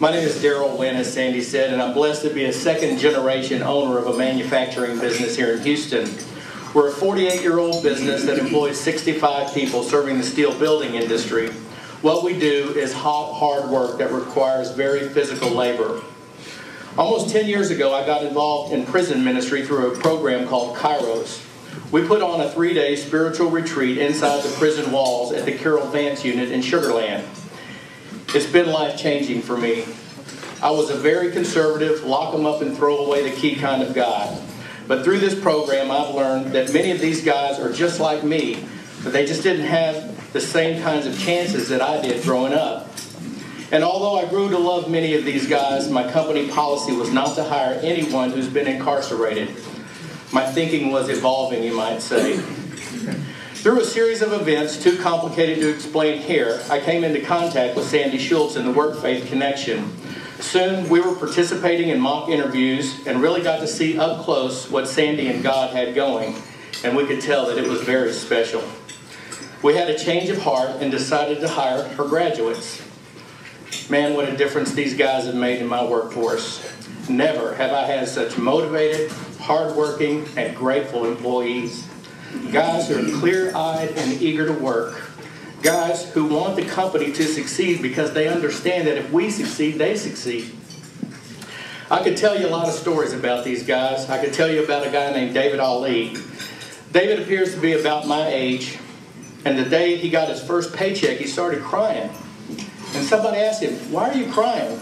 My name is Daryl Wendt, as Sandy said, and I'm blessed to be a second-generation owner of a manufacturing business here in Houston. We're a 48-year-old business that employs 65 people serving the steel building industry. What we do is hard work that requires very physical labor. Almost 10 years ago, I got involved in prison ministry through a program called Kairos. We put on a 3-day spiritual retreat inside the prison walls at the Daryl Wendt unit in Sugar Land. It's been life-changing for me. I was a very conservative, lock them up and throw away the key kind of guy. But through this program, I've learned that many of these guys are just like me, but they just didn't have the same kinds of chances that I did growing up. And although I grew to love many of these guys, my company policy was not to hire anyone who's been incarcerated. My thinking was evolving, you might say. Through a series of events, too complicated to explain here, I came into contact with Sandy Schultz in the WorkFaith Connection. Soon, we were participating in mock interviews and really got to see up close what Sandy and God had going, and we could tell that it was very special. We had a change of heart and decided to hire her graduates. Man, what a difference these guys have made in my workforce. Never have I had such motivated, hardworking, and grateful employees. Guys who are clear-eyed and eager to work. Guys who want the company to succeed because they understand that if we succeed, they succeed. I could tell you a lot of stories about these guys. I could tell you about a guy named David Ali. David appears to be about my age, and the day he got his first paycheck, he started crying. And somebody asked him, "Why are you crying?"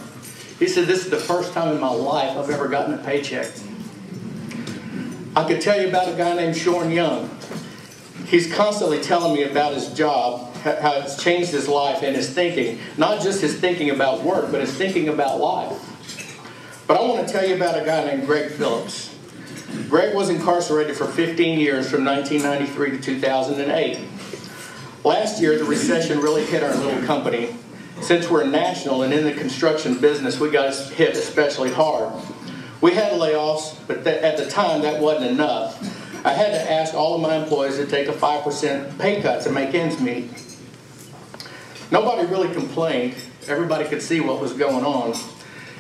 He said, "This is the first time in my life I've ever gotten a paycheck." I could tell you about a guy named Sean Young. He's constantly telling me about his job, how it's changed his life and his thinking. Not just his thinking about work, but his thinking about life. But I want to tell you about a guy named Greg Phillips. Greg was incarcerated for 15 years from 1993 to 2008. Last year, the recession really hit our little company. Since we're national and in the construction business, we got hit especially hard. We had layoffs, but at the time, that wasn't enough. I had to ask all of my employees to take a 5% pay cut to make ends meet. Nobody really complained. Everybody could see what was going on.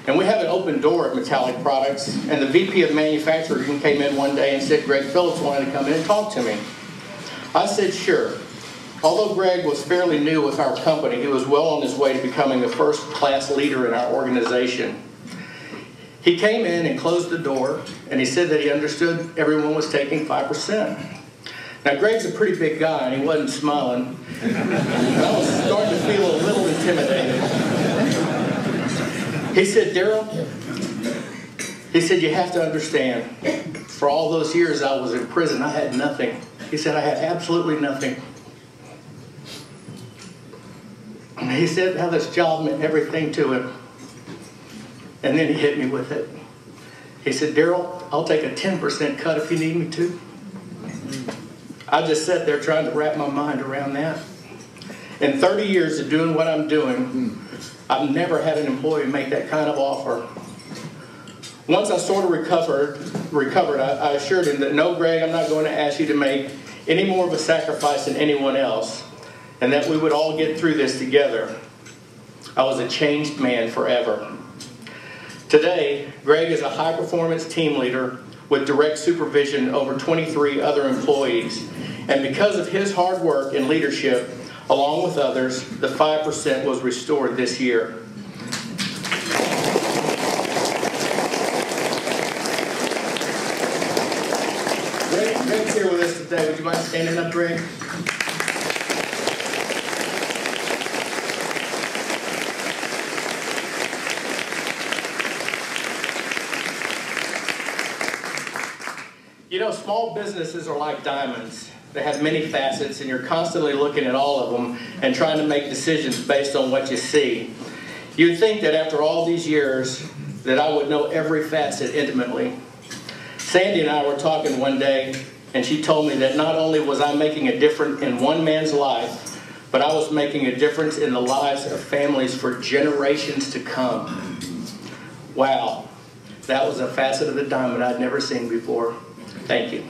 And we have an open door at Metallic Products, and the VP of Manufacturing came in one day and said Greg Phillips wanted to come in and talk to me. I said, sure. Although Greg was fairly new with our company, he was well on his way to becoming a first-class leader in our organization. He came in and closed the door, and he said that he understood everyone was taking 5%. Now, Greg's a pretty big guy, and he wasn't smiling. And I was starting to feel a little intimidated. He said, "Daryl," he said, "you have to understand, for all those years I was in prison, I had nothing." He said, "I had absolutely nothing." And he said how this job meant everything to him. And then he hit me with it. He said, "Daryl, I'll take a 10% cut if you need me to." I just sat there trying to wrap my mind around that. In 30 years of doing what I'm doing, I've never had an employee make that kind of offer. Once I sort of recovered, I assured him that, "No, Greg, I'm not going to ask you to make any more of a sacrifice than anyone else, and that we would all get through this together." I was a changed man forever. Today, Greg is a high-performance team leader with direct supervision over 23 other employees. And because of his hard work and leadership, along with others, the 5% was restored this year. Greg's here with us today. Would you mind standing up, Greg? You know, small businesses are like diamonds. They have many facets, and you're constantly looking at all of them and trying to make decisions based on what you see. You'd think that after all these years that I would know every facet intimately. Sandy and I were talking one day, and she told me that not only was I making a difference in one man's life, but I was making a difference in the lives of families for generations to come. Wow, that was a facet of the diamond I'd never seen before. Thank you.